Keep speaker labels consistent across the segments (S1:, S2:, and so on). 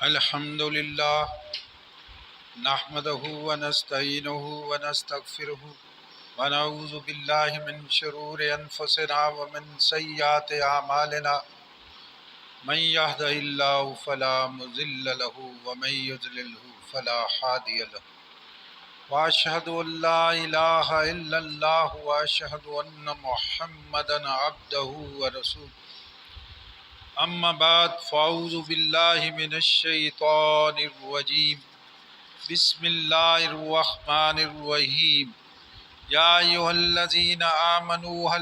S1: الحمد لله نحمده ونستعينه ونستغفره ونعوذ بالله من شرور أنفسنا ومن سيئات أعمالنا من يهده الله فلا مضل له ومن يضلله فلا هادي له وأشهد أن لا إله إلا الله وأشهد أن محمدا عبده ورسوله أما بعد فأعوذ بالله من الشيطان الرجيم بسم الله الرحمن الرحيم يا أيها الذين آمنوا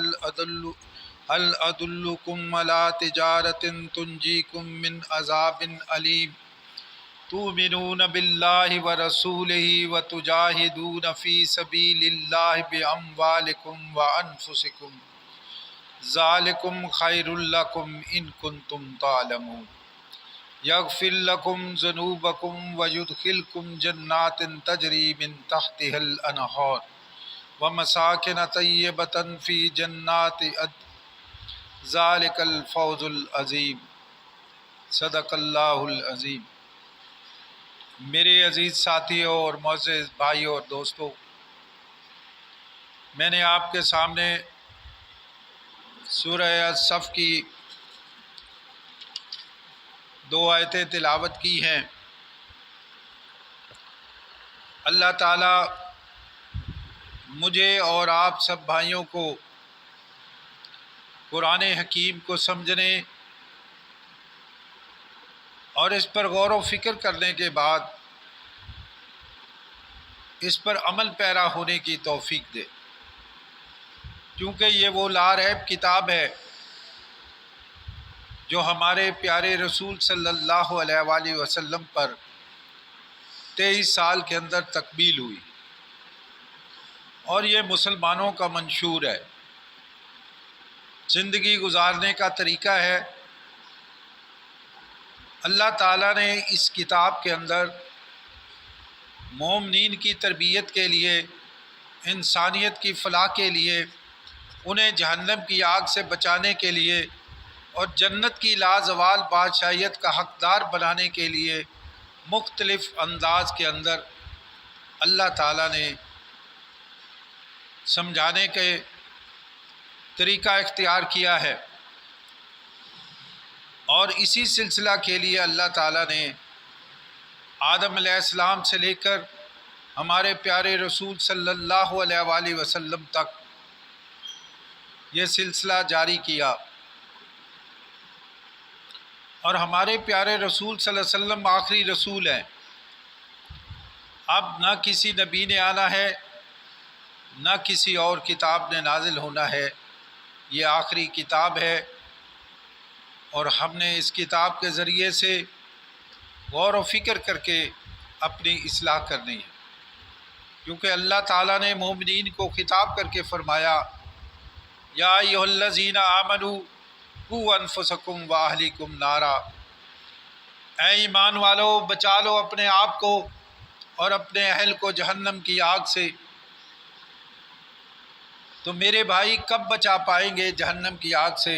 S1: هل أدلكم على تجارة تنجيكم من عذاب أليم تؤمنون بالله ورسوله وتجاهدون في سبيل الله بأموالكم وأنفسكم ذالکم خیر لکم ان کنتم تعلمون یغفر لکم ذنوبکم ویدخلکم جنات تجری من تحتها الانہار ومساکن طیبۃ فی جنات عدن ذالک الفوز العظیم صدق اللہ العظیم۔ میرے عزیز ساتھیوں اور معزز بھائیوں اور دوستوں، میں نے آپ کے سامنے سورہ الصف کی 2 آیتیں تلاوت کی ہیں۔ اللہ تعالیٰ مجھے اور آپ سب بھائیوں کو قرآن حکیم کو سمجھنے اور اس پر غور و فکر کرنے کے بعد اس پر عمل پیرا ہونے کی توفیق دے، کیونکہ یہ وہ لاریب کتاب ہے جو ہمارے پیارے رسول صلی اللہ علیہ وآلہ وسلم پر 23 سال کے اندر تکمیل ہوئی، اور یہ مسلمانوں کا منشور ہے، زندگی گزارنے کا طریقہ ہے۔ اللہ تعالیٰ نے اس کتاب کے اندر مومنین کی تربیت کے لیے، انسانیت کی فلاح کے لیے، انہیں جہنم کی آگ سے بچانے کے لیے اور جنت کی لازوال بادشاہیت کا حقدار بنانے کے لیے مختلف انداز کے اندر اللہ تعالیٰ نے سمجھانے کے طریقہ اختیار کیا ہے، اور اسی سلسلہ کے لیے اللہ تعالیٰ نے آدم علیہ السلام سے لے کر ہمارے پیارے رسول صلی اللہ علیہ وآلہ وسلم تک یہ سلسلہ جاری کیا، اور ہمارے پیارے رسول صلی اللہ علیہ وسلم آخری رسول ہیں۔ اب نہ کسی نبی نے آنا ہے، نہ کسی اور کتاب نے نازل ہونا ہے، یہ آخری کتاب ہے، اور ہم نے اس کتاب کے ذریعے سے غور و فکر کر کے اپنی اصلاح کرنی ہے، کیونکہ اللہ تعالیٰ نے مومنین کو خطاب کر کے فرمایا یا ایھا الذین آمنوا قوا انفسکم واہلیکم نارا، اے ایمان والو بچا لو اپنے آپ کو اور اپنے اہل کو جہنم کی آگ سے۔ تو میرے بھائی کب بچا پائیں گے جہنم کی آگ سے؟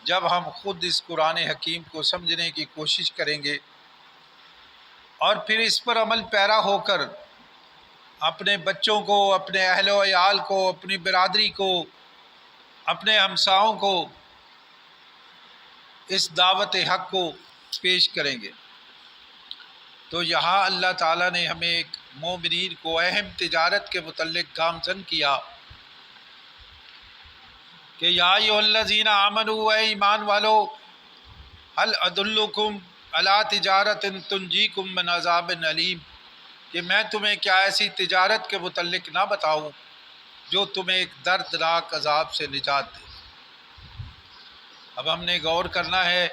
S1: جب ہم خود اس قرآن حکیم کو سمجھنے کی کوشش کریں گے اور پھر اس پر عمل پیرا ہو کر اپنے بچوں کو، اپنے اہل و عیال کو، اپنی برادری کو، اپنے ہمساؤں کو اس دعوت حق کو پیش کریں گے۔ تو یہاں اللہ تعالیٰ نے ہمیں ایک مومنین کو اہم تجارت کے متعلق گامزن کیا کہ یا ایھا الذین آمنوا، اے ایمان والو، هل ادلکم علی تجارت تنجیکم من عذاب علیم، کہ میں تمہیں کیا ایسی تجارت کے متعلق نہ بتاؤں جو تمہیں ایک دردناک عذاب سے نجات دے۔ اب ہم نے غور کرنا ہے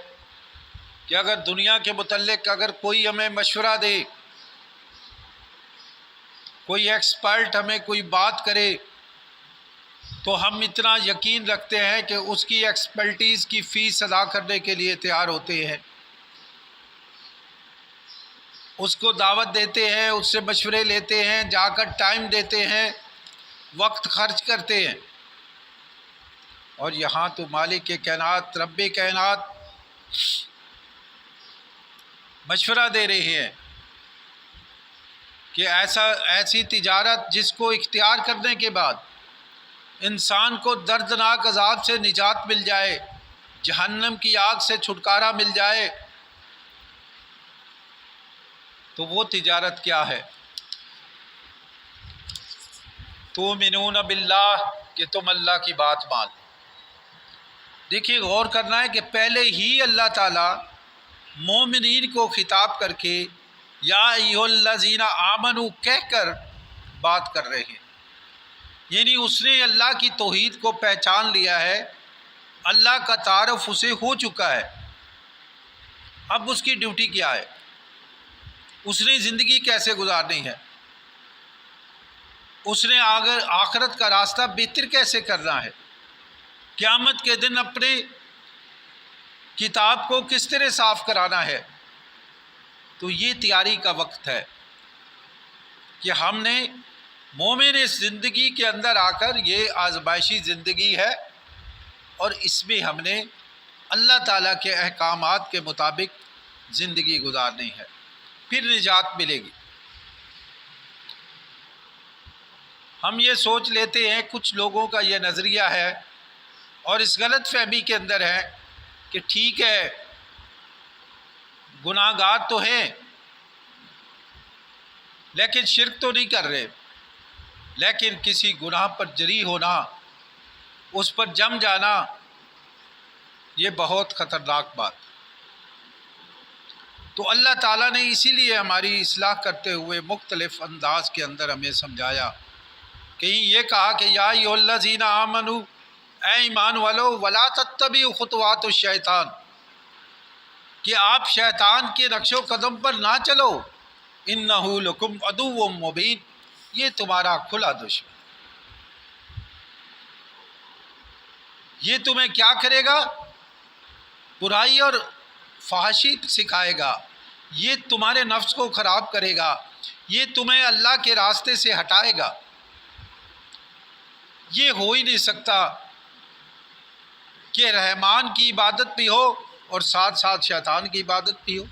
S1: کہ اگر دنیا کے متعلق اگر کوئی ہمیں مشورہ دے، کوئی ایکسپرٹ ہمیں کوئی بات کرے، تو ہم اتنا یقین رکھتے ہیں کہ اس کی ایکسپرٹیز کی فیس ادا کرنے کے لیے تیار ہوتے ہیں، اس کو دعوت دیتے ہیں، اس سے مشورے لیتے ہیں، جا کر ٹائم دیتے ہیں، وقت خرچ کرتے ہیں۔ اور یہاں تو مالک کائنات، رب کائنات مشورہ دے رہے ہیں کہ ایسی تجارت جس کو اختیار کرنے کے بعد انسان کو دردناک عذاب سے نجات مل جائے، جہنم کی آگ سے چھٹکارا مل جائے، تو وہ تجارت کیا ہے؟ تؤمنون باللہ، کہ تم اللہ کی بات مان لو۔ دیکھیے، غور کرنا ہے کہ پہلے ہی اللہ تعالیٰ مومنین کو خطاب کر کے یا ایھا الذین آمنوا کہہ کر بات کر رہے ہیں، یعنی اس نے اللہ کی توحید کو پہچان لیا ہے، اللہ کا تعارف اسے ہو چکا ہے۔ اب اس کی ڈیوٹی کیا ہے؟ اس نے زندگی کیسے گزارنی ہے؟ اس نے آخرت کا راستہ بہتر کیسے کرنا ہے؟ قیامت کے دن اپنے کتاب کو کس طرح صاف کرانا ہے؟ تو یہ تیاری کا وقت ہے کہ ہم نے مومن اس زندگی کے اندر آ کر، یہ آزمائشی زندگی ہے اور اس میں ہم نے اللہ تعالیٰ کے احکامات کے مطابق زندگی گزارنی ہے، پھر نجات ملے گی۔ ہم یہ سوچ لیتے ہیں، کچھ لوگوں کا یہ نظریہ ہے اور اس غلط فہمی کے اندر ہے کہ ٹھیک ہے، گناہ گار تو ہیں لیکن شرک تو نہیں کر رہے، لیکن کسی گناہ پر جری ہونا، اس پر جم جانا، یہ بہت خطرناک بات۔ تو اللہ تعالیٰ نے اسی لیے ہماری اصلاح کرتے ہوئے مختلف انداز کے اندر ہمیں سمجھایا، کہیں یہ کہا کہ یا ایھا الذین آمنوا، اے ایمان والو، ولا تتبعوا خطوات الشیطان، کہ آپ شیطان کے نقش و قدم پر نہ چلو، انہ لکم عدو مبین، یہ تمہارا کھلا دشمن، یہ تمہیں کیا کرے گا؟ برائی اور فحاشی سکھائے گا، یہ تمہارے نفس کو خراب کرے گا، یہ تمہیں اللہ کے راستے سے ہٹائے گا۔ یہ ہو ہی نہیں سکتا کہ رحمان کی عبادت بھی ہو اور ساتھ ساتھ شیطان کی عبادت بھی ہو،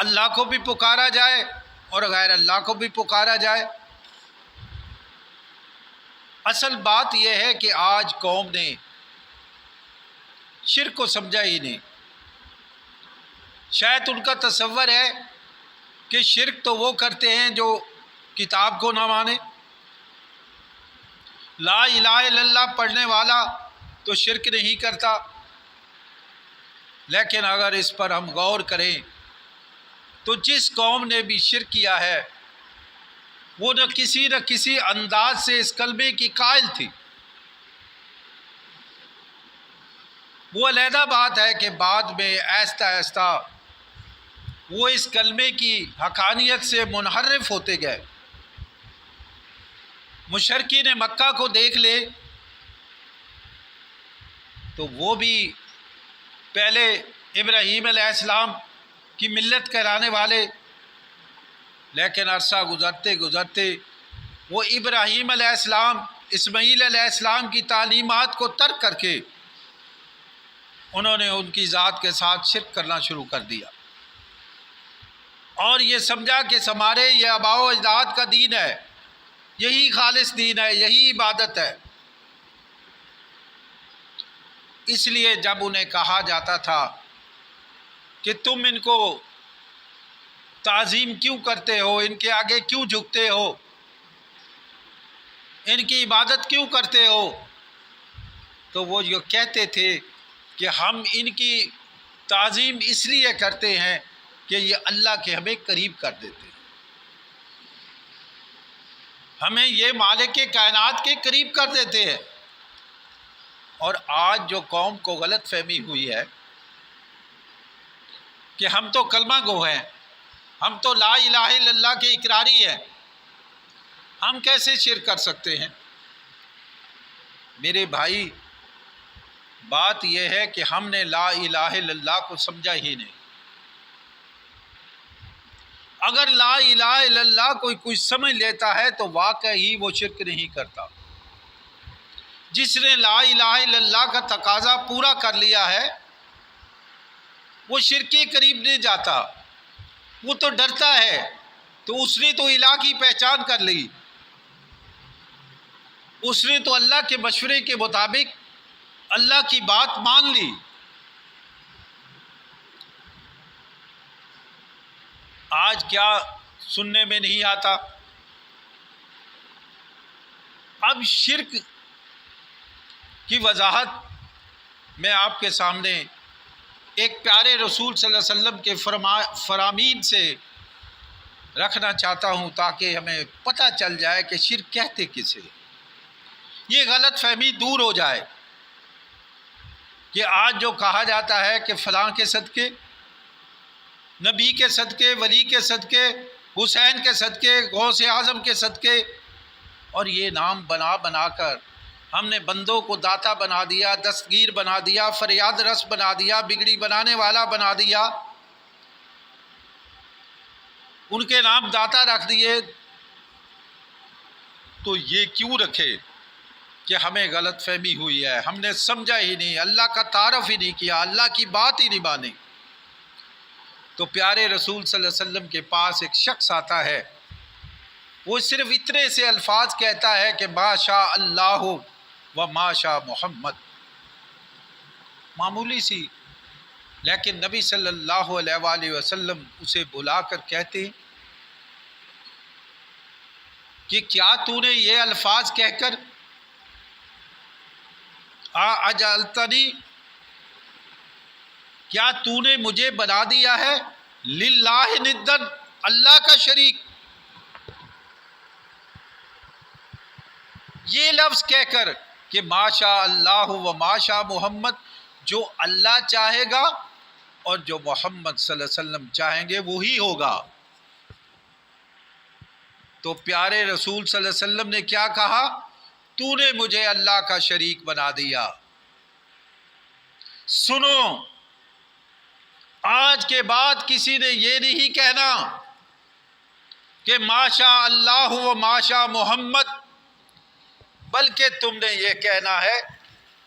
S1: اللہ کو بھی پکارا جائے اور غیر اللہ کو بھی پکارا جائے۔ اصل بات یہ ہے کہ آج قوم نے شرک کو سمجھا ہی نہیں۔ شاید ان کا تصور ہے کہ شرک تو وہ کرتے ہیں جو کتاب کو نہ مانے، لا الہ الا اللہ پڑھنے والا تو شرک نہیں کرتا، لیکن اگر اس پر ہم غور کریں تو جس قوم نے بھی شرک کیا ہے وہ نہ کسی انداز سے اس کلمے کی قائل تھی۔ وہ علیحدہ بات ہے کہ بعد میں آہستہ آہستہ وہ اس کلمے کی حقانیت سے منحرف ہوتے گئے۔ مشرکین مکہ کو دیکھ لے تو وہ بھی پہلے ابراہیم علیہ السلام کی ملت کہلانے والے، لیکن عرصہ گزرتے گزرتے وہ ابراہیم علیہ السلام، اسماعیل علیہ السلام کی تعلیمات کو ترک کر کے انہوں نے ان کی ذات کے ساتھ شرک کرنا شروع کر دیا، اور یہ سمجھا کہ ہمارے یہ آباء و اجداد کا دین ہے، یہی خالص دین ہے، یہی عبادت ہے۔ اس لیے جب انہیں کہا جاتا تھا کہ تم ان کو تعظیم کیوں کرتے ہو، ان کے آگے کیوں جھکتے ہو، ان کی عبادت کیوں کرتے ہو، تو وہ جو کہتے تھے کہ ہم ان کی تعظیم اس لیے کرتے ہیں کہ یہ اللہ کے ہمیں قریب کر دیتے ہیں، ہمیں یہ مالک کائنات کے قریب کر دیتے ہیں۔ اور آج جو قوم کو غلط فہمی ہوئی ہے کہ ہم تو کلمہ گو ہیں، ہم تو لا الہ الا اللہ کے اقراری ہیں، ہم کیسے شرک کر سکتے ہیں؟ میرے بھائی، بات یہ ہے کہ ہم نے لا الہ الا اللہ کو سمجھا ہی نہیں۔ اگر لا الہ الا اللہ کوئی سمجھ لیتا ہے تو واقعی وہ شرک نہیں کرتا۔ جس نے لا الہ الا اللہ کا تقاضا پورا کر لیا ہے وہ شرک کے قریب نہیں جاتا۔ وہ تو ڈرتا ہے، تو اس نے تو الہ کی پہچان کر لی، اس نے تو اللہ کے مشورے کے مطابق اللہ کی بات مان لی۔ آج کیا سننے میں نہیں آتا؟ اب شرک کی وضاحت میں آپ کے سامنے ایک پیارے رسول صلی اللہ علیہ وسلم کے فرامین سے رکھنا چاہتا ہوں، تاکہ ہمیں پتہ چل جائے کہ شرک کہتے کسے، یہ غلط فہمی دور ہو جائے کہ آج جو کہا جاتا ہے کہ فلاں کے صدقے، نبی کے صدقے، ولی کے صدقے، حسین کے صدقے، غوث اعظم کے صدقے، اور یہ نام بنا بنا کر ہم نے بندوں کو داتا بنا دیا، دستگیر بنا دیا، فریاد رس بنا دیا، بگڑی بنانے والا بنا دیا، ان کے نام داتا رکھ دیے۔ تو یہ کیوں رکھے کہ ہمیں غلط فہمی ہوئی ہے، ہم نے سمجھا ہی نہیں، اللہ کا تعارف ہی نہیں کیا، اللہ کی بات ہی نہیں مانی۔ تو پیارے رسول صلی اللہ علیہ وسلم کے پاس ایک شخص آتا ہے، وہ صرف اتنے سے الفاظ کہتا ہے کہ ما شاء اللہ و ما شاء محمد، معمولی سی، لیکن نبی صلی اللہ علیہ وآلہ وسلم اسے بلا کر کہتے کہ کیا تو نے یہ الفاظ کہہ کر اجعلتنی، کیا تو نے مجھے بنا دیا ہے للہ ندن، اللہ کا شریک؟ یہ لفظ کہہ کر کہ ما شاء اللہ و ما شاء محمد، جو اللہ چاہے گا اور جو محمد صلی اللہ علیہ وسلم چاہیں گے وہی ہوگا۔ تو پیارے رسول صلی اللہ علیہ وسلم نے کیا کہا؟ تو نے مجھے اللہ کا شریک بنا دیا۔ سنو، آج کے بعد کسی نے یہ نہیں کہنا کہ ما شاء اللہ و ما شاء محمد، بلکہ تم نے یہ کہنا ہے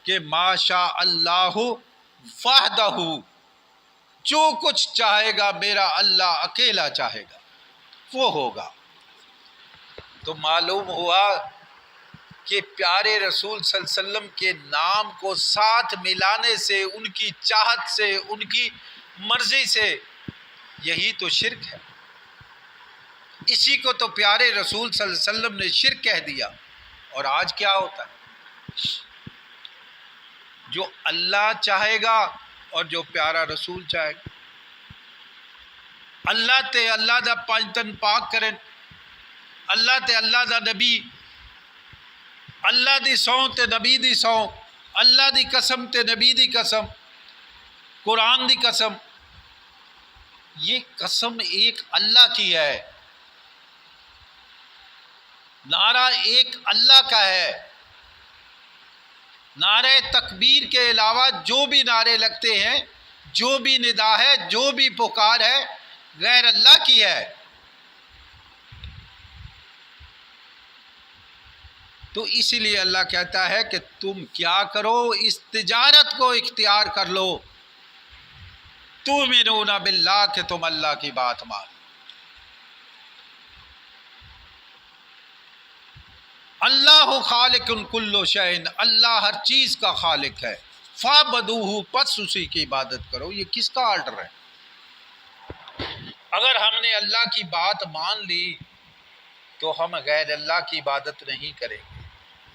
S1: کہ ما شاء اللہ وحدہ، جو کچھ چاہے گا میرا اللہ اکیلا چاہے گا وہ ہوگا۔ تو معلوم ہوا کہ پیارے رسول صلی اللہ علیہ وسلم کے نام کو ساتھ ملانے سے، ان کی چاہت سے، ان کی مرضی سے، یہی تو شرک ہے۔ اسی کو تو پیارے رسول صلی اللہ علیہ وسلم نے شرک کہہ دیا۔ اور آج کیا ہوتا ہے؟ جو اللہ چاہے گا اور جو پیارا رسول چاہے گا، اللہ تے اللہ دا پنجتن پاک کریں، اللہ تے اللہ دا نبی، اللہ دی سوں تے نبی دی سوں، اللہ دی قسم تے نبی دی قسم، قرآن دی قسم، یہ قسم ایک اللہ کی ہے، نعرہ ایک اللہ کا ہے۔ نعرہ تکبیر کے علاوہ جو بھی نعرے لگتے ہیں، جو بھی ندا ہے، جو بھی پکار ہے، غیر اللہ کی ہے۔ تو اسی لیے اللہ کہتا ہے کہ تم کیا کرو، اس تجارت کو اختیار کر لو، تؤمنون باللہ، کہ تم اللہ کی بات مانو۔ اللہ خالق کل شیء، اللہ ہر چیز کا خالق ہے، فاعبدوہ، پس اسی کی عبادت کرو۔ یہ کس کا آرڈر ہے؟ اگر ہم نے اللہ کی بات مان لی تو ہم غیر اللہ کی عبادت نہیں کریں گے،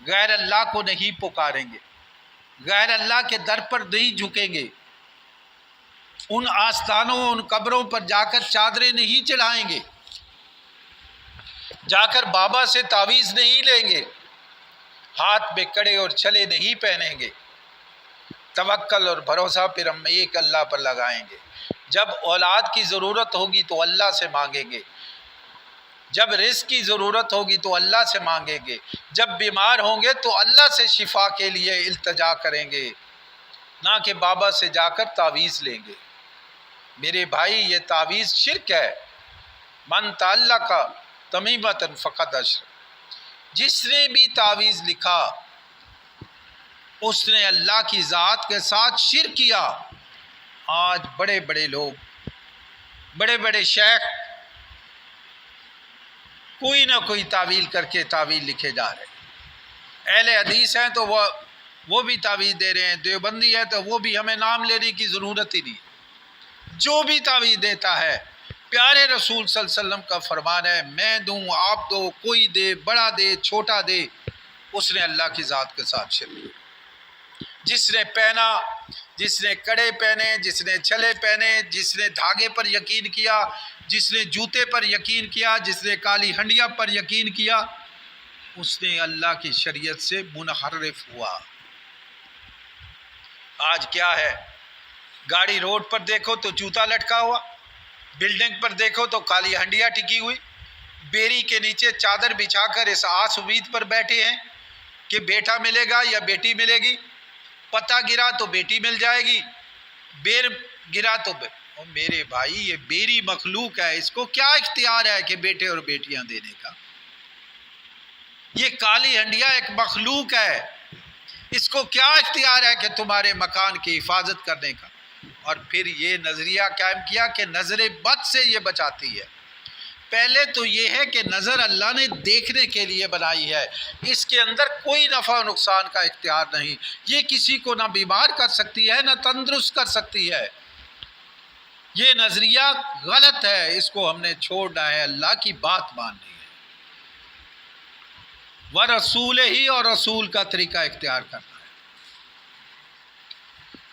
S1: غیر اللہ کو نہیں پکاریں گے، غیر اللہ کے در پر نہیں جھکیں گے، ان آستانوں، ان قبروں پر جا کر چادریں نہیں چڑھائیں گے، جا کر بابا سے تعویذ نہیں لیں گے، ہاتھ میں کڑے اور چھلے نہیں پہنیں گے، توکل اور بھروسہ پھر ہم ایک اللہ پر لگائیں گے۔ جب اولاد کی ضرورت ہوگی تو اللہ سے مانگیں گے، جب رزق کی ضرورت ہوگی تو اللہ سے مانگیں گے، جب بیمار ہوں گے تو اللہ سے شفا کے لیے التجا کریں گے، نہ کہ بابا سے جا کر تعویذ لیں گے۔ میرے بھائی، یہ تعویذ شرک ہے۔ من تعلق تمیمۃ فقد اشرک، جس نے بھی تعویذ لکھا اس نے اللہ کی ذات کے ساتھ شرک کیا۔ آج بڑے بڑے لوگ بڑے بڑے شیخ کوئی نہ کوئی تعویل کر کے تعویل لکھے جا رہے ہیں، اہل حدیث ہیں تو وہ بھی تعویل دے رہے ہیں، دیوبندی ہے تو وہ بھی، ہمیں نام لینے کی ضرورت ہی نہیں۔ جو بھی تعویل دیتا ہے، پیارے رسول صلی اللہ علیہ وسلم کا فرمان ہے، میں دوں آپ دو، کوئی دے، بڑا دے چھوٹا دے، اس نے اللہ کی ذات کے ساتھ شریک۔ جس نے پہنا، جس نے کڑے پہنے، جس نے چھلے پہنے، جس نے دھاگے پر یقین کیا، جس نے جوتے پر یقین کیا، جس نے کالی ہنڈیا پر یقین کیا، اس نے اللہ کی شریعت سے منحرف ہوا۔ آج کیا ہے؟ گاڑی روڈ پر دیکھو تو جوتا لٹکا ہوا، بلڈنگ پر دیکھو تو کالی ہنڈیا ٹکی ہوئی، بیری کے نیچے چادر بچھا کر اس آس امید پر بیٹھے ہیں کہ بیٹا ملے گا یا بیٹی ملے گی، پتہ گرا تو بیٹی مل جائے گی، بیر گرا تو میرے بھائی یہ بیری مخلوق ہے، اس کو کیا اختیار ہے کہ بیٹے اور بیٹیاں دینے کا؟ یہ کالی ہنڈیا ایک مخلوق ہے، اس کو کیا اختیار ہے کہ تمہارے مکان کی حفاظت کرنے کا؟ اور پھر یہ نظریہ قائم کیا کہ نظر بد سے یہ بچاتی ہے۔ پہلے تو یہ ہے کہ نظر اللہ نے دیکھنے کے لیے بنائی ہے، اس کے اندر کوئی نفع و نقصان کا اختیار نہیں، یہ کسی کو نہ بیمار کر سکتی ہے نہ تندرست کر سکتی ہے۔ یہ نظریہ غلط ہے، اس کو ہم نے چھوڑنا ہے، اللہ کی بات ماننی ہے، ورسول ہی، اور رسول کا طریقہ اختیار کرنا ہے۔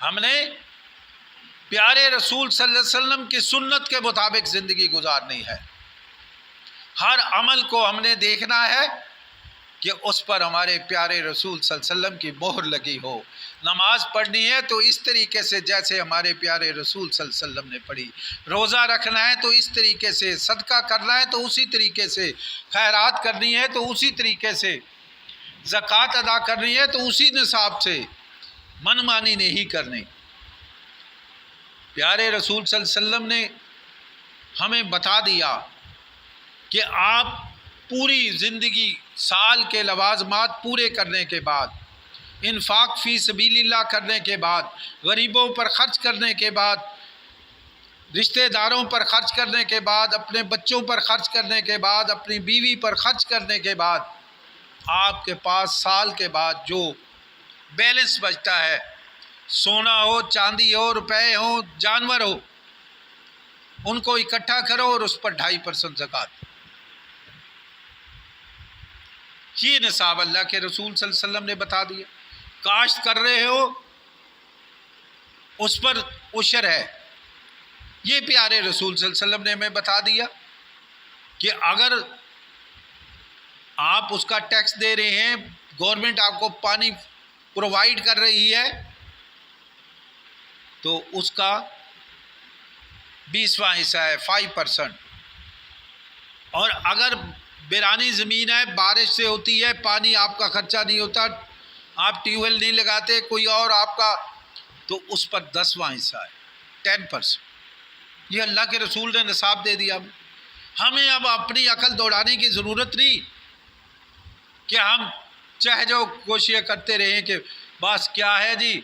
S1: ہم نے پیارے رسول صلی اللہ علیہ وسلم کی سنت کے مطابق زندگی گزارنی ہے۔ ہر عمل کو ہم نے دیکھنا ہے کہ اس پر ہمارے پیارے رسول صلی اللہ علیہ وسلم کی مہر لگی ہو۔ نماز پڑھنی ہے تو اس طریقے سے جیسے ہمارے پیارے رسول صلی اللہ علیہ وسلم نے پڑھی، روزہ رکھنا ہے تو اس طریقے سے، صدقہ کرنا ہے تو اسی طریقے سے، خیرات کرنی ہے تو اسی طریقے سے، زکوٰۃ ادا کرنی ہے تو اسی نصاب سے، من مانی نہیں کرنی۔ پیارے رسول صلی اللہ علیہ وسلم نے ہمیں بتا دیا کہ آپ پوری زندگی سال کے لوازمات پورے کرنے کے بعد، انفاق فی سبیل اللہ کرنے کے بعد، غریبوں پر خرچ کرنے کے بعد، رشتہ داروں پر خرچ کرنے کے بعد، اپنے بچوں پر خرچ کرنے کے بعد، اپنی بیوی پر خرچ کرنے کے بعد، آپ کے پاس سال کے بعد جو بیلنس بچتا ہے، سونا ہو، چاندی ہو، روپے ہو، جانور ہو، ان کو اکٹھا کرو اور اس پر 2.5% زکوٰۃ۔ یہ نصاب اللہ کے رسول صلی اللہ علیہ وسلم نے بتا دیا۔ کاشت کر رہے ہو اس پر عشر ہے، یہ پیارے رسول صلی اللہ علیہ وسلم نے ہمیں بتا دیا کہ اگر آپ اس کا ٹیکس دے رہے ہیں، گورنمنٹ آپ کو پانی پرووائڈ کر رہی ہے تو اس کا 20واں حصہ ہے، 5%۔ اور اگر بیرانی زمین ہے، بارش سے ہوتی ہے، پانی آپ کا خرچہ نہیں ہوتا، آپ ٹیوب ویل نہیں لگاتے، کوئی اور آپ کا، تو اس پر 10واں حصہ ہے، 10%۔ یہ اللہ کے رسول نے نصاب دے دیا۔ ہمیں اب اپنی عقل دوڑانے کی ضرورت نہیں کہ ہم چاہے جو کوششیں کرتے رہیں کہ بس کیا ہے جی،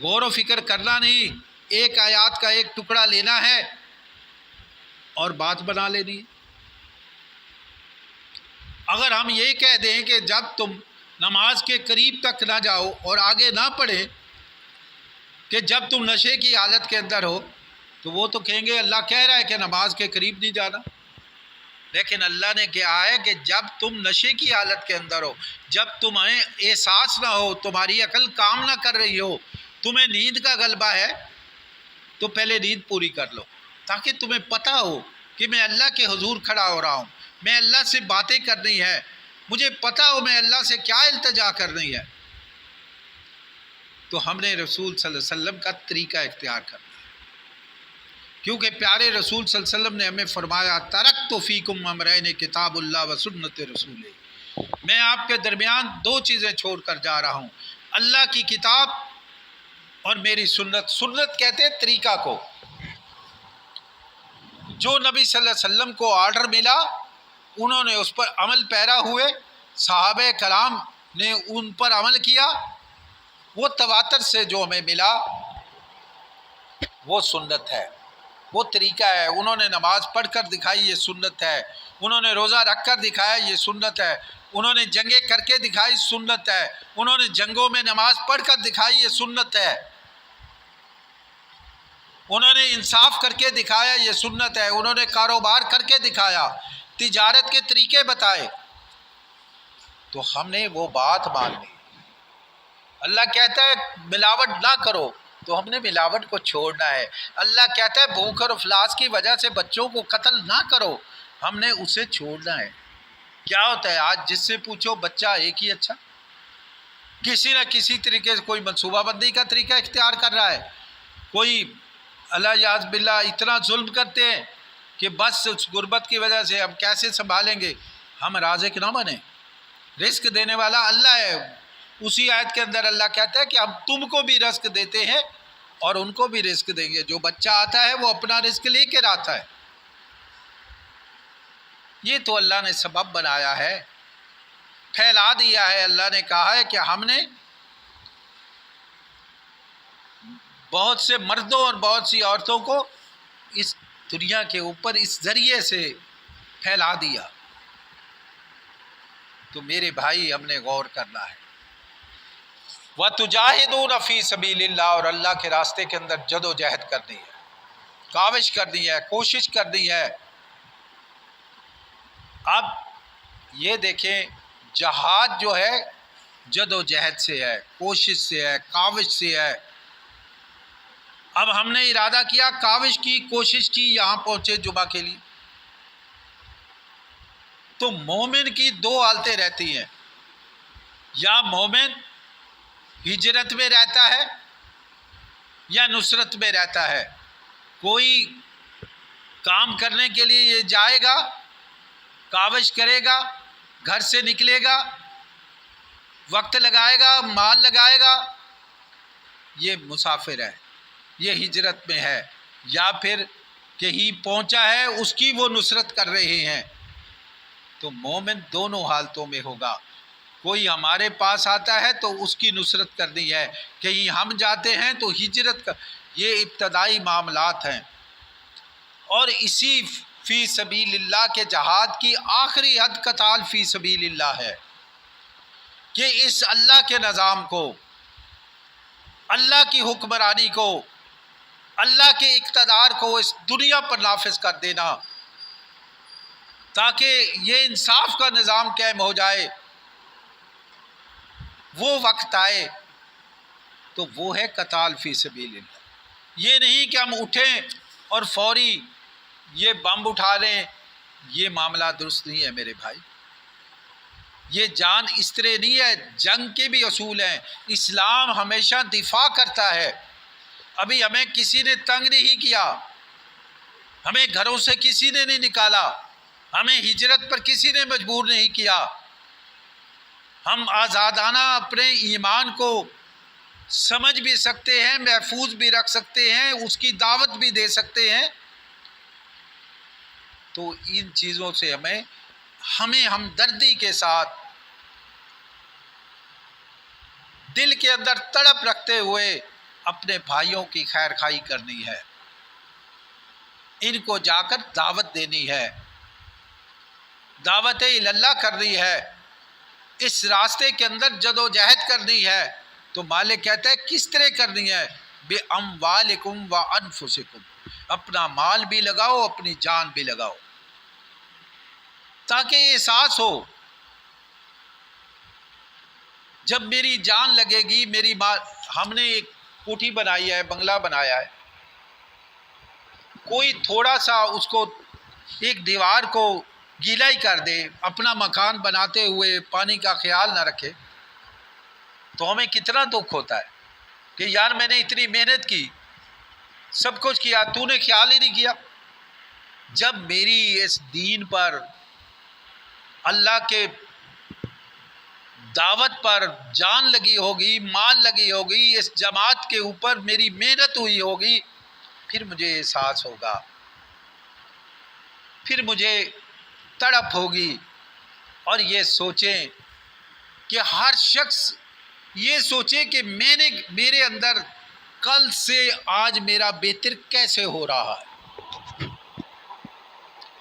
S1: غور و فکر کرنا نہیں، ایک آیات کا ایک ٹکڑا لینا ہے اور بات بنا لینی ہے۔ اگر ہم یہ کہہ دیں کہ جب تم نماز کے قریب تک نہ جاؤ اور آگے نہ پڑھیں کہ جب تم نشے کی حالت کے اندر ہو، تو وہ تو کہیں گے اللہ کہہ رہا ہے کہ نماز کے قریب نہیں جانا، لیکن اللہ نے کہا ہے کہ جب تم نشے کی حالت کے اندر ہو، جب تمہیں احساس نہ ہو، تمہاری عقل کام نہ کر رہی ہو، تمہیں نیند کا غلبہ ہے، تو پہلے نیند پوری کر لو، تاکہ تمہیں پتہ ہو کہ میں اللہ کے حضور کھڑا ہو رہا ہوں، میں اللہ سے باتیں کرنی ہے، مجھے پتہ ہو میں اللہ سے کیا التجا کرنی ہے۔ تو ہم نے رسول صلی اللہ علیہ وسلم کا طریقہ اختیار کرنا ہے، کیونکہ پیارے رسول صلی اللہ علیہ وسلم نے ہمیں فرمایا ترکت فیکم امرین کتاب اللہ و سنت رسول، میں آپ کے درمیان 2 چیزیں چھوڑ کر جا رہا ہوں، اللہ کی کتاب اور میری سنت۔ سنت کہتے ہیں طریقہ کو، جو نبی صلی اللہ علیہ وسلم کو آرڈر ملا انہوں نے اس پر عمل پیرا ہوئے، صحابہ کرام نے ان پر عمل کیا، وہ تواتر سے جو ہمیں ملا وہ سنت ہے۔ وہ طریقہ ہے. انہوں نے نماز پڑھ کر دکھائی، یہ سنت ہے. انہوں نے روزہ رکھ کر دکھایا، یہ سنت ہے. انہوں نے جنگیں کر کے دکھائی، سنت ہے. انہوں نے جنگوں میں نماز پڑھ کر دکھائی، یہ سنت ہے. انہوں نے انصاف کر کے دکھایا، یہ سنت ہے. انہوں نے کاروبار کر کے دکھایا، تجارت کے طریقے بتائے، تو ہم نے وہ بات ماننی. اللہ کہتا ہے ملاوٹ نہ کرو، تو ہم نے ملاوٹ کو چھوڑنا ہے. اللہ کہتا ہے بھوک اور افلاس کی وجہ سے بچوں کو قتل نہ کرو، ہم نے اسے چھوڑنا ہے. کیا ہوتا ہے آج جس سے پوچھو بچہ ایک ہی اچھا، کسی نہ کسی طریقے سے کوئی منصوبہ بندی کا طریقہ اختیار کر رہا ہے. کوئی اللہ یاذ باللہ اتنا ظلم کرتے ہیں کہ بس اس غربت کی وجہ سے ہم کیسے سنبھالیں گے. ہم رازق نہ بنیں، رزق دینے والا اللہ ہے. اسی آیت کے اندر اللہ کہتا ہے کہ ہم تم کو بھی رزق دیتے ہیں اور ان کو بھی رزق دیں گے. جو بچہ آتا ہے وہ اپنا رزق لے کر آتا ہے. یہ تو اللہ نے سبب بنایا ہے، پھیلا دیا ہے. اللہ نے کہا ہے کہ ہم نے بہت سے مردوں اور بہت سی عورتوں کو اس دنیا کے اوپر اس ذریعے سے پھیلا دیا. تو میرے بھائی ہم نے غور کرنا ہے. وَتُجَاهِدُونَ فِي سَبِيلِ اللَّهِ، اور اللہ کے راستے کے اندر جد و جہد کرنی ہے، کاوش کرنی ہے، کوشش کرنی ہے. اب یہ دیکھیں جہاد جو ہے جد و جہد سے ہے، کوشش سے ہے، کاوش سے ہے. اب ہم نے ارادہ کیا، کاوش کی، کوشش کی، یہاں پہنچے جمعہ کے لیے. تو مومن کی دو حالتیں رہتی ہیں، یا مومن ہجرت میں رہتا ہے یا نصرت میں رہتا ہے. کوئی کام کرنے کے لیے یہ جائے گا، کاوش کرے گا، گھر سے نکلے گا، وقت لگائے گا، مال لگائے گا، یہ مسافر ہے، یہ ہجرت میں ہے. یا پھر کہیں پہنچا ہے، اس کی وہ نصرت کر رہے ہیں. تو مومن دونوں حالتوں میں ہوگا. کوئی ہمارے پاس آتا ہے تو اس کی نصرت کرنی ہے، کہیں ہم جاتے ہیں تو ہجرت کر. یہ ابتدائی معاملات ہیں. اور اسی فی سبیل اللہ کے جہاد کی آخری حد قتال فی سبیل اللہ ہے کہ اس اللہ کے نظام کو، اللہ کی حکمرانی کو، اللہ کے اقتدار کو اس دنیا پر نافذ کر دینا، تاکہ یہ انصاف کا نظام قائم ہو جائے. وہ وقت آئے تو وہ ہے قتال فی سبیل اللہ. یہ نہیں کہ ہم اٹھیں اور فوری یہ بم اٹھا لیں. یہ معاملہ درست نہیں ہے میرے بھائی. یہ جان اس طرح نہیں ہے. جنگ کے بھی اصول ہیں. اسلام ہمیشہ دفاع کرتا ہے. ابھی ہمیں کسی نے تنگ نہیں کیا، ہمیں گھروں سے کسی نے نہیں نکالا، ہمیں ہجرت پر کسی نے مجبور نہیں کیا. ہم آزادانہ اپنے ایمان کو سمجھ بھی سکتے ہیں، محفوظ بھی رکھ سکتے ہیں، اس کی دعوت بھی دے سکتے ہیں. تو ان چیزوں سے ہمیں ہمدردی کے ساتھ دل کے اندر تڑپ رکھتے ہوئے اپنے بھائیوں کی خیر خواہی کرنی ہے. ان کو جا کر دعوت دینی ہے، دعوت اللہ کرنی ہے، اس راستے کے اندر جد و جہد کرنی ہے. تو مالک کہتا ہے کس طرح کرنی ہے؟ بے اموالکم و انفسکم، اپنا مال بھی لگاؤ، اپنی جان بھی لگاؤ، تاکہ یہ احساس ہو جب میری جان لگے گی، میری ماں. ہم نے ایک کوٹھی بنائی ہے، بنگلہ بنایا ہے، کوئی تھوڑا سا اس کو ایک دیوار کو گیلا ہی کر دے، اپنا مکان بناتے ہوئے پانی کا خیال نہ رکھے، تو ہمیں کتنا دکھ ہوتا ہے کہ یار میں نے اتنی محنت کی، سب کچھ کیا، تو نے خیال ہی نہیں کیا. جب میری اس دین پر، اللہ کے دعوت پر جان لگی ہوگی، مال لگی ہوگی، اس جماعت کے اوپر میری محنت ہوئی ہوگی، پھر مجھے احساس ہوگا، پھر مجھے تڑپ ہوگی. اور یہ سوچیں کہ ہر شخص یہ سوچے کہ میرے اندر کل سے آج میرا بہتر کیسے ہو رہا ہے.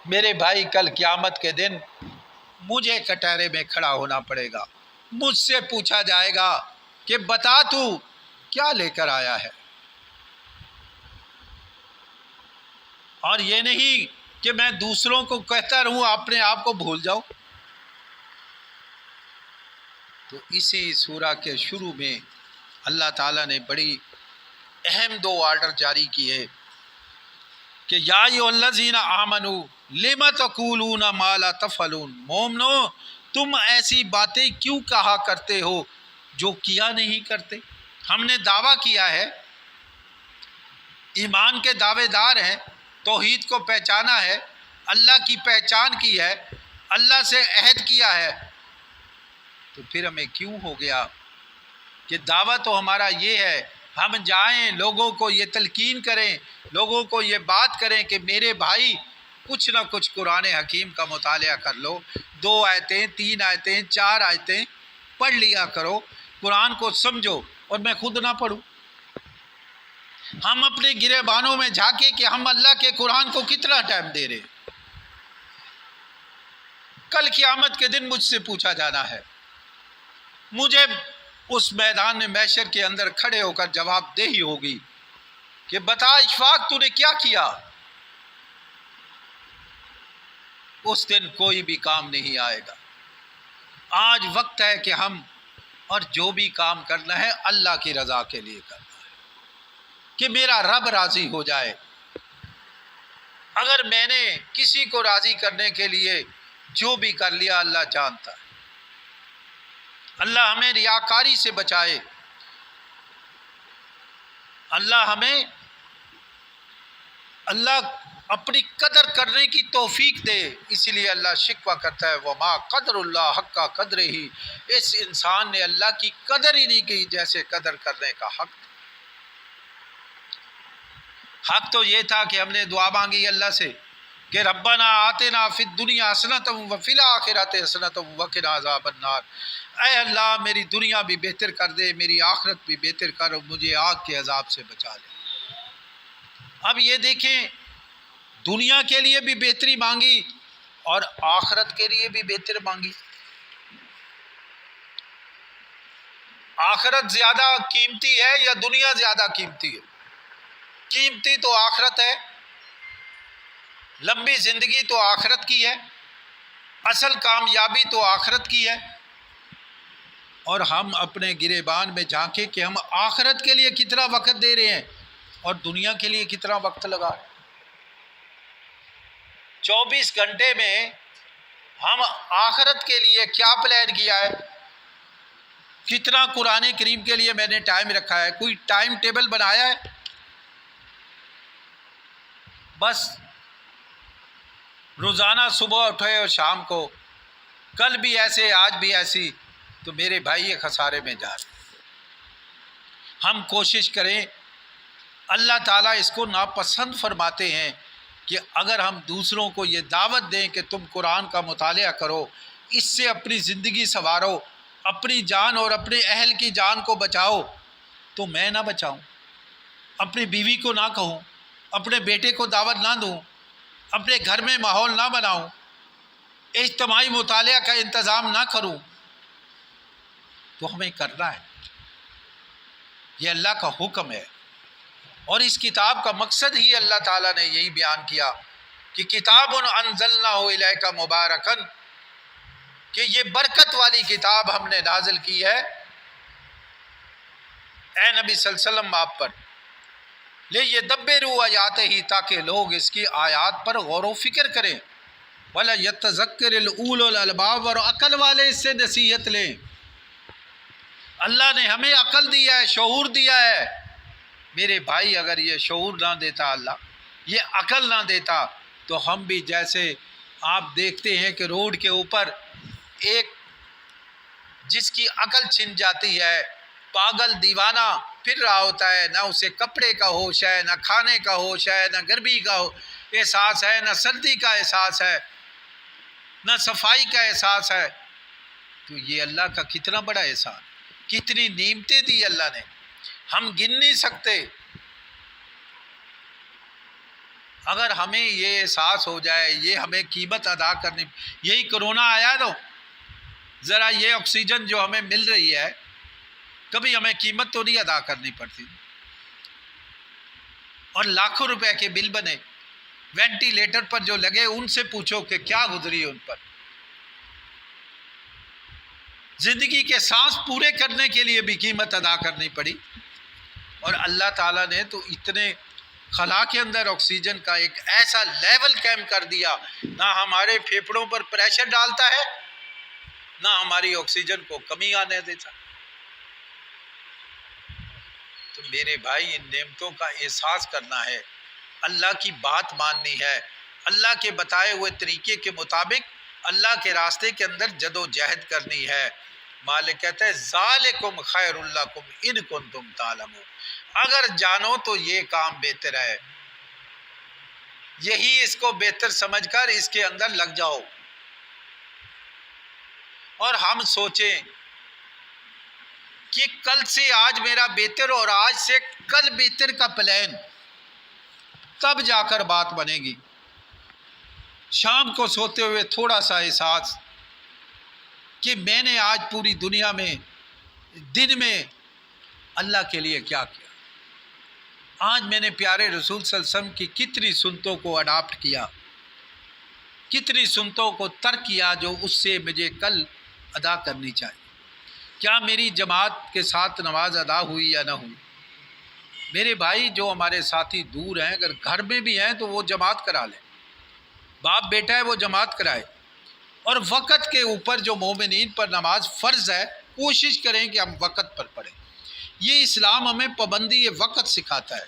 S1: میرے بھائی کل قیامت کے دن مجھے کٹہرے میں کھڑا ہونا پڑے گا، مجھ سے پوچھا جائے گا کہ بتا تو کیا لے کر آیا ہے، اور یہ نہیں کہ میں دوسروں کو کہتا رہوں اپنے آپ کو بھول جاؤں۔ تو اسی سورہ کے شروع میں اللہ تعالیٰ نے بڑی اہم 2 آرڈر جاری کیے کہ یا ایھا الذین آمنوا لم تقولون ما لا تفعلون، مومنو تم ایسی باتیں کیوں کہا کرتے ہو جو کیا نہیں کرتے۔ ہم نے دعویٰ کیا ہے، ایمان کے دعوے دار ہیں، توحید کو پہچانا ہے، اللہ کی پہچان کی ہے، اللہ سے عہد کیا ہے، تو پھر ہمیں کیوں ہو گیا کہ دعویٰ تو ہمارا یہ ہے، ہم جائیں لوگوں کو یہ تلقین کریں، لوگوں کو یہ بات کریں کہ میرے بھائی کچھ نہ کچھ قرآن حکیم کا مطالعہ کر لو، 2 آیتیں 3 آیتیں 4 آیتیں پڑھ لیا کرو، قرآن کو سمجھو، اور میں خود نہ پڑھوں۔ ہم اپنے گریبانوں میں جھانکے کہ ہم اللہ کے قرآن کو کتنا ٹائم دے رہے ہیں۔ کل قیامت کے دن مجھ سے پوچھا جانا ہے، مجھے اس میدان محشر کے اندر کھڑے ہو کر جواب دہی ہوگی کہ بتا اشفاق تو نے کیا کیا۔ اس دن کوئی بھی کام نہیں آئے گا۔ آج وقت ہے کہ ہم اور جو بھی کام کرنا ہے اللہ کی رضا کے لیے کرنا ہے، کہ میرا رب راضی ہو جائے۔ اگر میں نے کسی کو راضی کرنے کے لیے جو بھی کر لیا، اللہ جانتا ہے۔ اللہ ہمیں ریاکاری سے بچائے، اللہ اپنی قدر کرنے کی توفیق دے۔ اسی لیے اللہ شکوہ کرتا ہے وما قدر اللہ حق قدرہ، اس انسان نے اللہ کی قدر ہی نہیں کی جیسے قدر کرنے کا حق تھا۔ حق تو یہ تھا کہ ہم نے دعا مانگی اللہ سے کہ ربنا آتنا فی الدنیا حسنۃ وفی الآخرۃ حسنۃ وقنا عذاب النار، اے اللہ میری دنیا بھی بہتر کر دے، میری آخرت بھی بہتر کر، اور مجھے آگ کے عذاب سے بچا لے۔ اب یہ دیکھیں، دنیا کے لیے بھی بہتری مانگی اور آخرت کے لیے بھی بہتر مانگی۔ آخرت زیادہ قیمتی ہے یا دنیا زیادہ قیمتی ہے؟ قیمتی تو آخرت ہے، لمبی زندگی تو آخرت کی ہے، اصل کامیابی تو آخرت کی ہے، اور ہم اپنے گریبان میں جھانکیں کہ ہم آخرت کے لیے کتنا وقت دے رہے ہیں اور دنیا کے لیے کتنا وقت لگا رہے ہیں۔ 24 گھنٹے میں ہم آخرت کے لیے کیا پلان کیا ہے؟ کتنا قرآن کریم کے لیے میں نے ٹائم رکھا ہے؟ کوئی ٹائم ٹیبل بنایا ہے؟ بس روزانہ صبح اٹھے اور شام کو، کل بھی ایسے آج بھی ایسی، تو میرے بھائی یہ خسارے میں جا رہے۔ ہم کوشش کریں، اللہ تعالیٰ اس کو ناپسند فرماتے ہیں کہ اگر ہم دوسروں کو یہ دعوت دیں کہ تم قرآن کا مطالعہ کرو، اس سے اپنی زندگی سنوارو، اپنی جان اور اپنے اہل کی جان کو بچاؤ، تو میں نہ بچاؤں، اپنی بیوی کو نہ کہوں، اپنے بیٹے کو دعوت نہ دوں، اپنے گھر میں ماحول نہ بناؤں، اجتماعی مطالعہ کا انتظام نہ کروں، تو ہمیں کرنا ہے۔ یہ اللہ کا حکم ہے، اور اس کتاب کا مقصد ہی اللہ تعالیٰ نے یہی بیان کیا کہ کتاب انزلناہ الیک مبارکن، کہ یہ برکت والی کتاب ہم نے نازل کی ہے اے نبی صلی اللہ علیہ وسلم آپ پر، لے یہ دبروا آیاتہ، تاکہ لوگ اس کی آیات پر غور و فکر کریں، ولا یتذکر الاولو الالباب، اور عقل والے اس سے نصیحت لیں۔ اللہ نے ہمیں عقل دیا ہے، شعور دیا ہے۔ میرے بھائی اگر یہ شعور نہ دیتا، اللہ یہ عقل نہ دیتا، تو ہم بھی جیسے آپ دیکھتے ہیں کہ روڈ کے اوپر ایک جس کی عقل چھن جاتی ہے، پاگل دیوانہ پھر رہا ہوتا ہے، نہ اسے کپڑے کا ہوش ہے، نہ کھانے کا ہوش ہے، نہ گرمی کا احساس ہے، نہ سردی کا احساس ہے، نہ صفائی کا احساس ہے، تو یہ اللہ کا کتنا بڑا احسان، کتنی نعمتیں دی اللہ نے، ہم گن نہیں سکتے۔ اگر ہمیں یہ احساس ہو جائے یہ ہمیں قیمت ادا کرنی، یہی کرونا آیا تو ذرا یہ آکسیجن جو ہمیں مل رہی ہے کبھی ہمیں قیمت تو نہیں ادا کرنی پڑتی، اور لاکھوں روپے کے بل بنے، وینٹیلیٹر پر جو لگے ان سے پوچھو کہ کیا گزری ان پر، زندگی کے سانس پورے کرنے کے لیے بھی قیمت ادا کرنی پڑی، اور اللہ تعالیٰ نے تو اتنے خلا کے اندر آکسیجن کا ایک ایسا لیول قائم کر دیا، نہ ہمارے پھیپھڑوں پر پریشر ڈالتا ہے نہ ہماری آکسیجن کو کمی آنے دیتا۔ تو میرے بھائی ان نعمتوں کا احساس کرنا ہے، اللہ کی بات ماننی ہے، اللہ کے بتائے ہوئے طریقے کے مطابق اللہ کے راستے کے اندر جد و جہد کرنی ہے۔ مالک کہتا ہے ذالکم خیر لکم ان کنتم تعلمون، اگر جانو تو یہ کام بہتر ہے، یہی اس کو بہتر سمجھ کر اس کے اندر لگ جاؤ۔ اور ہم سوچیں کہ کل سے آج میرا بہتر اور آج سے کل بہتر کا پلان، تب جا کر بات بنے گی۔ شام کو سوتے ہوئے تھوڑا سا احساس کہ میں نے آج پوری دنیا میں دن میں اللہ کے لیے کیا کیا، آج میں نے پیارے رسول صلی اللہ علیہ وسلم کی کتنی سنتوں کو اڈاپٹ کیا، کتنی سنتوں کو ترک کیا جو اس سے مجھے کل ادا کرنی چاہیے، کیا میری جماعت کے ساتھ نماز ادا ہوئی یا نہ ہوئی۔ میرے بھائی جو ہمارے ساتھی دور ہیں اگر گھر میں بھی ہیں تو وہ جماعت کرا لیں، باپ بیٹا ہے وہ جماعت کرائے، اور وقت کے اوپر جو مومنین پر نماز فرض ہے کوشش کریں کہ ہم وقت پر پڑھیں۔ یہ اسلام ہمیں پابندی وقت سکھاتا ہے،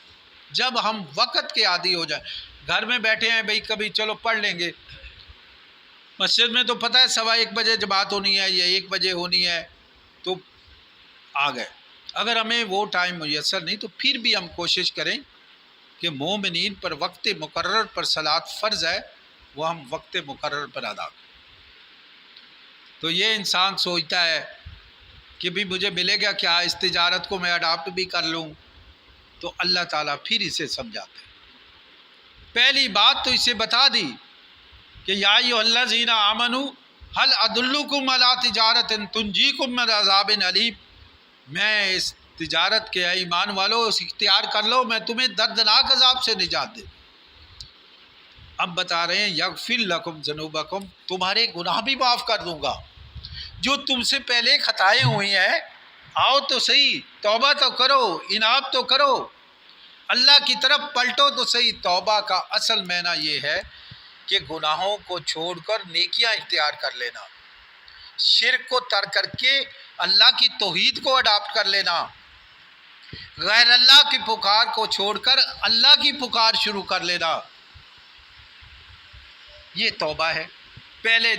S1: جب ہم وقت کے عادی ہو جائیں، گھر میں بیٹھے ہیں بھئی کبھی چلو پڑھ لیں گے، مسجد میں تو پتہ ہے 1:15 بجے جماعت ہونی ہے یا 1 بجے ہونی ہے تو آ گئے، اگر ہمیں وہ ٹائم میسر نہیں تو پھر بھی ہم کوشش کریں کہ مومنین پر وقت مقرر پر صلاۃ فرض ہے وہ ہم وقت مقرر پر ادا کریں۔ تو یہ انسان سوچتا ہے کہ بھی مجھے ملے گا کیا، اس تجارت کو میں اڈاپٹ بھی کر لوں، تو اللہ تعالیٰ پھر اسے سمجھاتے ہیں۔ پہلی بات تو اسے بتا دی کہ یا ایھا الذین آمنوا هل ادلکم علی تجارۃ تنجیکم من عذاب علیم، میں اس تجارت کے ایمان والو اس اختیار کر لو میں تمہیں دردناک عذاب سے نجات دے۔ اب بتا رہے ہیں یغفر لکم ذنوبکم، تمہارے گناہ بھی معاف کر دوں گا، جو تم سے پہلے خطائیں ہوئی ہیں آؤ تو صحیح، توبہ تو کرو، اناب تو کرو، اللہ کی طرف پلٹو تو صحیح۔ توبہ کا اصل معنی یہ ہے کہ گناہوں کو چھوڑ کر نیکیاں اختیار کر لینا، شرک کو ترک کر کے اللہ کی توحید کو اڈاپٹ کر لینا، غیر اللہ کی پکار کو چھوڑ کر اللہ کی پکار شروع کر لینا، یہ توبہ ہے۔ پہلے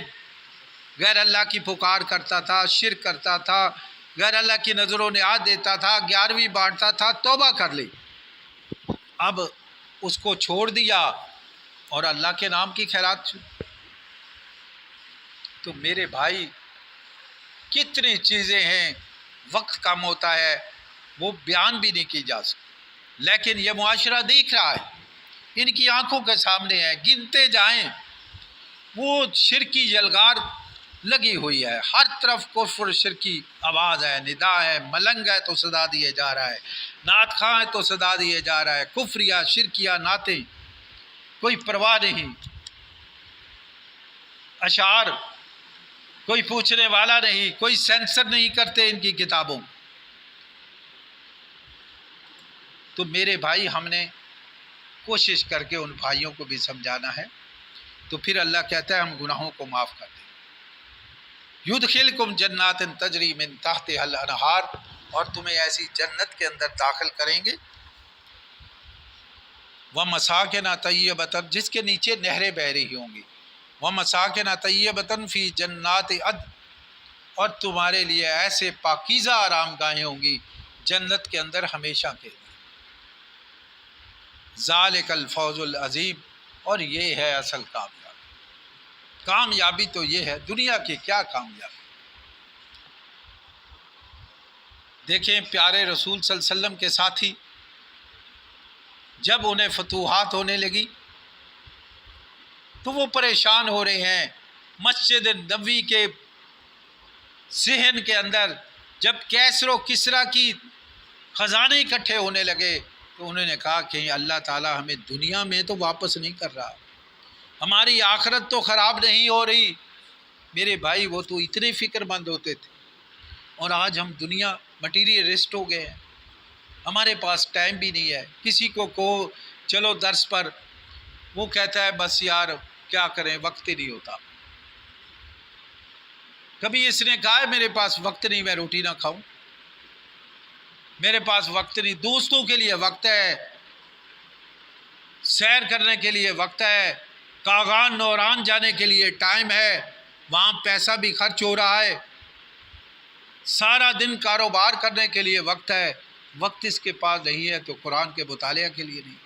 S1: غیر اللہ کی پکار کرتا تھا، شرک کرتا تھا، غیر اللہ کی نظر و نیاز دیتا تھا، 11ویں بانٹتا تھا، توبہ کر لی، اب اس کو چھوڑ دیا اور اللہ کے نام کی خیرات شروع۔ تو میرے بھائی کتنی چیزیں ہیں، وقت کم ہوتا ہے وہ بیان بھی نہیں کی جا سکتی، لیکن یہ معاشرہ دیکھ رہا ہے، ان کی آنکھوں کے سامنے ہے، گنتے جائیں وہ شرکی یلغار لگی ہوئی ہے، ہر طرف کفر شرکی آواز ہے، ندا ہے، ملنگ ہے تو صدا دیے جا رہا ہے، نعت خواں ہے تو صدا دیے جا رہا ہے، کفریہ شرکیہ نعتیں، کوئی پرواہ نہیں، اشعار کوئی پوچھنے والا نہیں، کوئی سینسر نہیں کرتے ان کی کتابوں۔ تو میرے بھائی ہم نے کوشش کر کے ان بھائیوں کو بھی سمجھانا ہے، تو پھر اللہ کہتا ہے ہم گناہوں کو معاف کر دیں۔ یدخلکم جنات تجری من تحتها الانہار، اور تمہیں ایسی جنت کے اندر داخل کریں گے، ومساکن طیبۃ، جس کے نیچے نہریں بہہ رہی ہوں گی، ومساکن طیبۃ فی جنات عدن، اور تمہارے لیے ایسے پاکیزہ آرام گاہیں ہوں گی جنت کے اندر ہمیشہ کے لیے۔ ذالک الفوز العظیم، اور یہ ہے اصل کامیابی۔ کامیابی تو یہ ہے، دنیا کی کیا کامیابی۔ دیکھیں پیارے رسول صلی اللہ علیہ وسلم کے ساتھی جب انہیں فتوحات ہونے لگی تو وہ پریشان ہو رہے ہیں۔ مسجد نبوی کے صحن کے اندر جب کیسر و کسریٰ کی خزانے اکٹھے ہونے لگے تو انہوں نے کہا کہ اللہ تعالیٰ ہمیں دنیا میں تو واپس نہیں کر رہا، ہماری آخرت تو خراب نہیں ہو رہی۔ میرے بھائی وہ تو اتنے فکر مند ہوتے تھے، اور آج ہم دنیا مٹیریلسٹ ہو گئے ہیں، ہمارے پاس ٹائم بھی نہیں ہے۔ کسی کو چلو درس پر، وہ کہتا ہے بس یار کیا کریں وقت ہی نہیں ہوتا۔ کبھی اس نے کہا ہے میرے پاس وقت نہیں میں روٹی نہ کھاؤں، میرے پاس وقت نہیں، دوستوں کے لیے وقت ہے، سیر کرنے کے لیے وقت ہے، کاغان نوران جانے کے لیے ٹائم ہے، وہاں پیسہ بھی خرچ ہو رہا ہے، سارا دن کاروبار کرنے کے لیے وقت ہے، وقت اس کے پاس نہیں ہے تو قرآن کے مطالعہ کے لیے نہیں،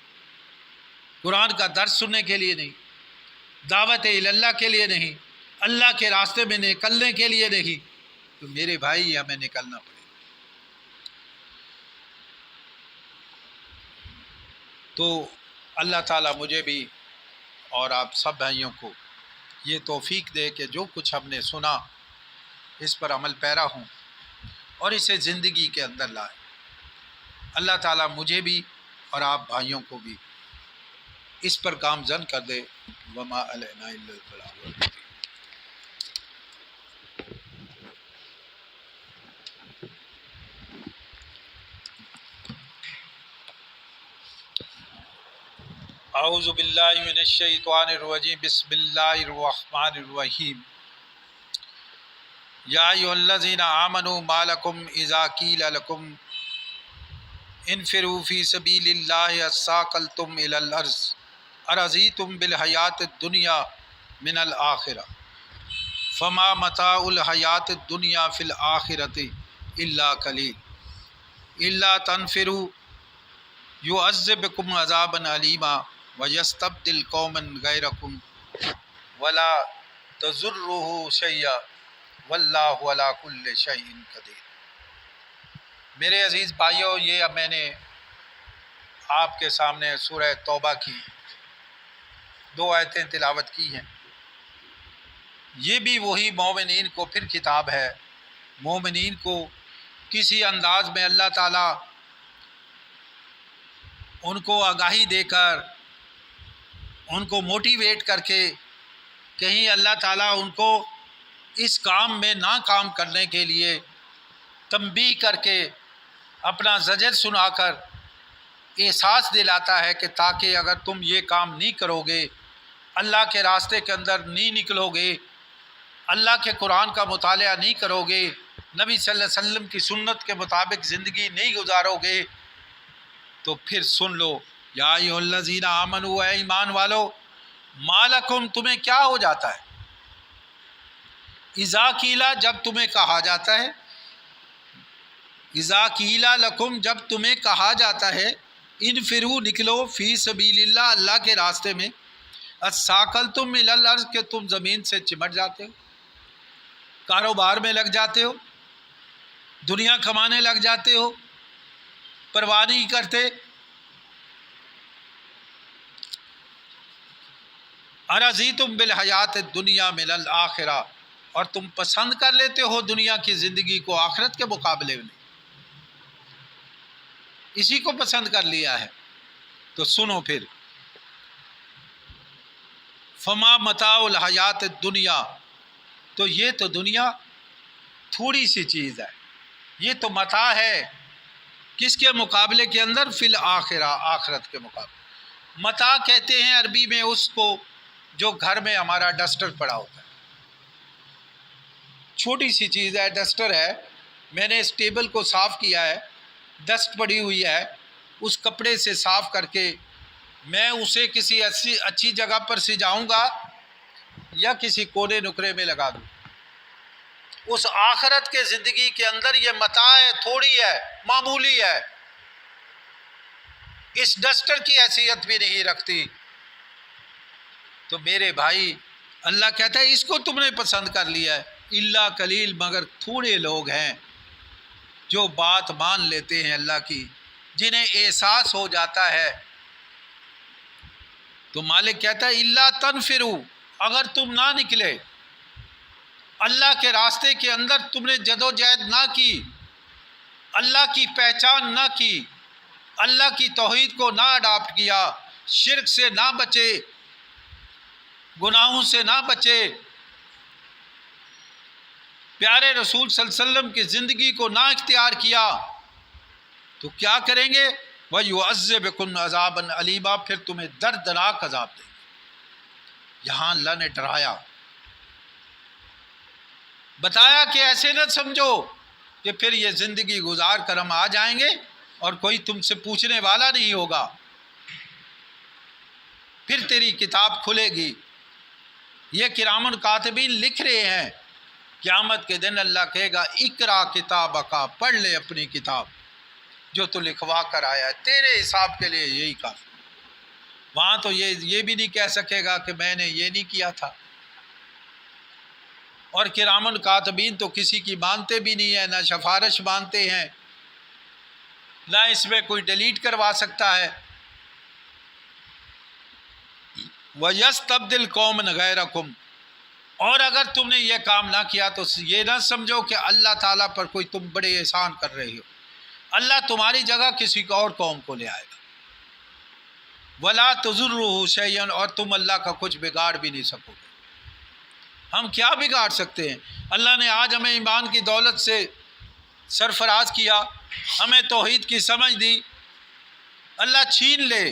S1: قرآن کا درس سننے کے لیے نہیں، دعوت اللہ کے لیے نہیں، اللہ کے راستے میں نکلنے کے لیے نہیں۔ تو میرے بھائی ہمیں نکلنا پڑے۔ تو اللہ تعالیٰ مجھے بھی اور آپ سب بھائیوں کو یہ توفیق دے کہ جو کچھ ہم نے سنا اس پر عمل پیرا ہوں اور اسے زندگی کے اندر لائیں۔ اللہ تعالیٰ مجھے بھی اور آپ بھائیوں کو بھی اس پر گامزن کر دے۔ وما علینا الا البلاغ۔ اعوذ باللہ من الشیطان الرجیم، بسم اللہ الرحمن الرحیم۔ یا ایھا الذین آمنوا ما لکم اذا قیل لکم انفروا فی سبیل اللہ اثاقلتم الی الارض ارضیتم بالحیاۃ الدنیا من الآخرہ فما متاع الحیاۃ الدنیا فی الآخرۃ الا قلیل الا تنفروا یعذبکم عذابا علیما ویستبدل قوما غیرکم ولا تضرہ شیئا واللہ علی کل شیء قدیر۔ میرے عزیز بھائیوں، یہ اب میں نے آپ کے سامنے سورہ توبہ کی 2 آیتیں تلاوت کی ہیں۔ یہ بھی وہی مومنین کو پھر کتاب ہے۔ مومنین کو کسی انداز میں اللہ تعالیٰ ان کو آگاہی دے کر، ان کو موٹیویٹ کر کے، کہیں اللہ تعالیٰ ان کو اس کام میں ناکام کرنے کے لیے تنبیہ کر کے، اپنا زجر سنا کر احساس دلاتا ہے کہ تاکہ اگر تم یہ کام نہیں کرو گے، اللہ کے راستے کے اندر نہیں نکلو گے، اللہ کے قرآن کا مطالعہ نہیں کرو گے، نبی صلی اللہ علیہ وسلم کی سنت کے مطابق زندگی نہیں گزارو گے، تو پھر سن لو، یا ایھا الذین آمنوا، اے ایمان والو، ما لکم تمہیں کیا ہو جاتا ہے، اذا قیلا جب تمہیں کہا جاتا ہے، اذا قیلا لکم جب تمہیں کہا جاتا ہے، انفروا نکلو، فی سبیل اللہ اللہ کے راستے میں، اثاقلتم الی الارض کہ تم زمین سے چمٹ جاتے ہو، کاروبار میں لگ جاتے ہو، دنیا کمانے لگ جاتے ہو، پرواہ نہیں کرتے، ارضیتم بالحیات الدنیا من الآخرہ، اور تم پسند کر لیتے ہو دنیا کی زندگی کو آخرت کے مقابلے میں، اسی کو پسند کر لیا ہے۔ تو سنو پھر، فما متاع الحیات الدنیا، تو یہ تو دنیا تھوڑی سی چیز ہے، یہ تو متاع ہے، کس کے مقابلے کے اندر، فی الآخرہ، آخرت کے مقابلے۔ متاع کہتے ہیں عربی میں اس کو جو گھر میں ہمارا ڈسٹر پڑا ہوتا ہے، چھوٹی سی چیز ہے، ڈسٹر ہے، میں نے اس ٹیبل کو صاف کیا ہے، ڈسٹ پڑی ہوئی ہے، اس کپڑے سے صاف کر کے میں اسے کسی اچھی جگہ پر سجاؤں گا یا کسی کونے نکرے میں لگا دوں۔ اس آخرت کے زندگی کے اندر یہ متاع ہے، تھوڑی ہے، معمولی ہے، اس ڈسٹر کی حیثیت بھی نہیں رکھتی۔ تو میرے بھائی، اللہ کہتا ہے اس کو تم نے پسند کر لیا ہے، الا قلیل، مگر تھوڑے لوگ ہیں جو بات مان لیتے ہیں اللہ کی، جنہیں احساس ہو جاتا ہے تو مالک کہتا ہے الا تنفروا، اگر تم نہ نکلے، اللہ کے راستے کے اندر تم نے جدوجہد نہ کی، اللہ کی پہچان نہ کی، اللہ کی توحید کو نہ اڈاپٹ کیا، شرک سے نہ بچے، گناہوں سے نہ بچے، پیارے رسول صلی اللہ علیہ وسلم کی زندگی کو نہ اختیار کیا، تو کیا کریں گے؟ وَيُعَذِّبْكُمْ عَذَابًا عَلِيمًا، پھر تمہیں دردناک عذاب دیں گے۔ یہاں اللہ نے ڈرایا، بتایا کہ ایسے نہ سمجھو کہ پھر یہ زندگی گزار کر ہم آ جائیں گے اور کوئی تم سے پوچھنے والا نہیں ہوگا، پھر تیری کتاب کھلے گی۔ یہ کرام کاتبین لکھ رہے ہیں، قیامت کے دن اللہ کہے گا اقرا کتابک، پڑھ لے اپنی کتاب جو تو لکھوا کر آیا ہے، تیرے حساب کے لیے یہی کافی۔ وہاں تو یہ بھی نہیں کہہ سکے گا کہ میں نے یہ نہیں کیا تھا۔ اور کرام کاتبین تو کسی کی مانتے بھی نہیں ہے، نہ سفارش مانتے ہیں، نہ اس میں کوئی ڈیلیٹ کروا سکتا ہے۔ وَيَسْتَبْدِلْ قَوْمًا غَيْرَكُمْ، اور اگر تم نے یہ کام نہ کیا تو یہ نہ سمجھو کہ اللہ تعالیٰ پر کوئی تم بڑے احسان کر رہے ہو، اللہ تمہاری جگہ کسی اور قوم کو لے آئے گا۔ وَلَا تَضُرُّهُ شَيْئًا، اور تم اللہ کا کچھ بگاڑ بھی نہیں سکو گے۔ ہم کیا بگاڑ سکتے ہیں؟ اللہ نے آج ہمیں ایمان کی دولت سے سرفراز کیا، ہمیں توحید کی سمجھ دی، اللہ چھین لے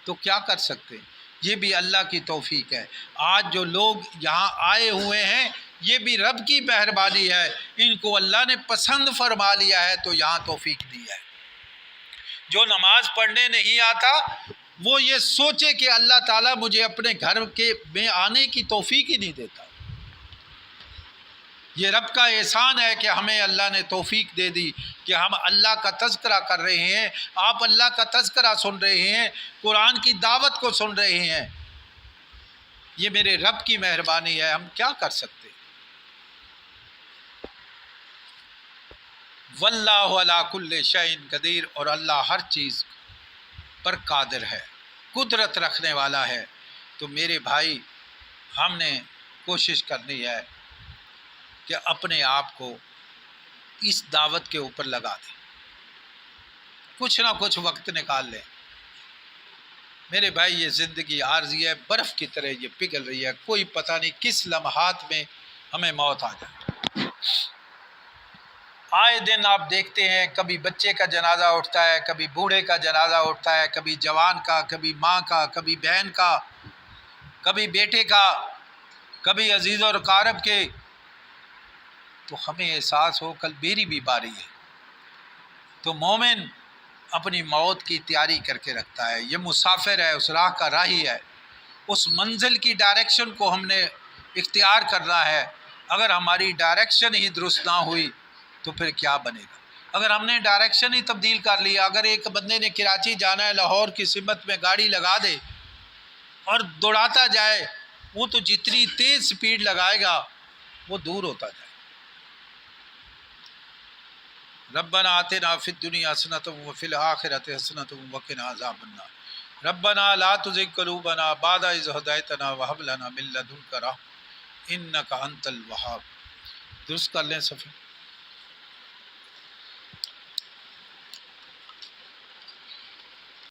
S1: تو کیا کر سکتے ہیں؟ یہ بھی اللہ کی توفیق ہے۔ آج جو لوگ یہاں آئے ہوئے ہیں یہ بھی رب کی مہربانی ہے، ان کو اللہ نے پسند فرما لیا ہے تو یہاں توفیق دی ہے۔ جو نماز پڑھنے نہیں آتا وہ یہ سوچے کہ اللہ تعالیٰ مجھے اپنے گھر کے میں آنے کی توفیق ہی نہیں دیتا۔ یہ رب کا احسان ہے کہ ہمیں اللہ نے توفیق دے دی کہ ہم اللہ کا تذکرہ کر رہے ہیں، آپ اللہ کا تذکرہ سن رہے ہیں، قرآن کی دعوت کو سن رہے ہیں۔ یہ میرے رب کی مہربانی ہے، ہم کیا کر سکتے؟ واللہ علی کل شیء قدیر، اور اللہ ہر چیز پر قادر ہے، قدرت رکھنے والا ہے۔ تو میرے بھائی، ہم نے کوشش کرنی ہے کہ اپنے آپ کو اس دعوت کے اوپر لگا دیں، کچھ نہ کچھ وقت نکال لیں۔ میرے بھائی، یہ زندگی عارضی ہے، برف کی طرح یہ پگھل رہی ہے، کوئی پتہ نہیں کس لمحات میں ہمیں موت آ جائے۔ آئے دن آپ دیکھتے ہیں کبھی بچے کا جنازہ اٹھتا ہے، کبھی بوڑھے کا جنازہ اٹھتا ہے، کبھی جوان کا، کبھی ماں کا، کبھی بہن کا، کبھی بیٹے کا، کبھی عزیز اور اقارب کے۔ تو ہمیں احساس ہو کل میری بھی باری ہے۔ تو مومن اپنی موت کی تیاری کر کے رکھتا ہے، یہ مسافر ہے، اس راہ کا راہی ہے، اس منزل کی ڈائریکشن کو ہم نے اختیار کرنا ہے۔ اگر ہماری ڈائریکشن ہی درست نہ ہوئی تو پھر کیا بنے گا؟ اگر ہم نے ڈائریکشن ہی تبدیل کر لیا، اگر ایک بندے نے کراچی جانا ہے، لاہور کی سمت میں گاڑی لگا دے اور دوڑاتا جائے، وہ تو جتنی تیز سپیڈ لگائے گا وہ دور ہوتا جائے۔ ربنا آتنا فی الدنیا حسنۃ وفی الآخرۃ حسنۃ وقنا عذاب النار ربنا لا تزغ قلوبنا بعد إذ ہدیتنا وہب لنا من لدنک رحمۃ انک انت الوہاب۔ درست کر لیں صفحہ۔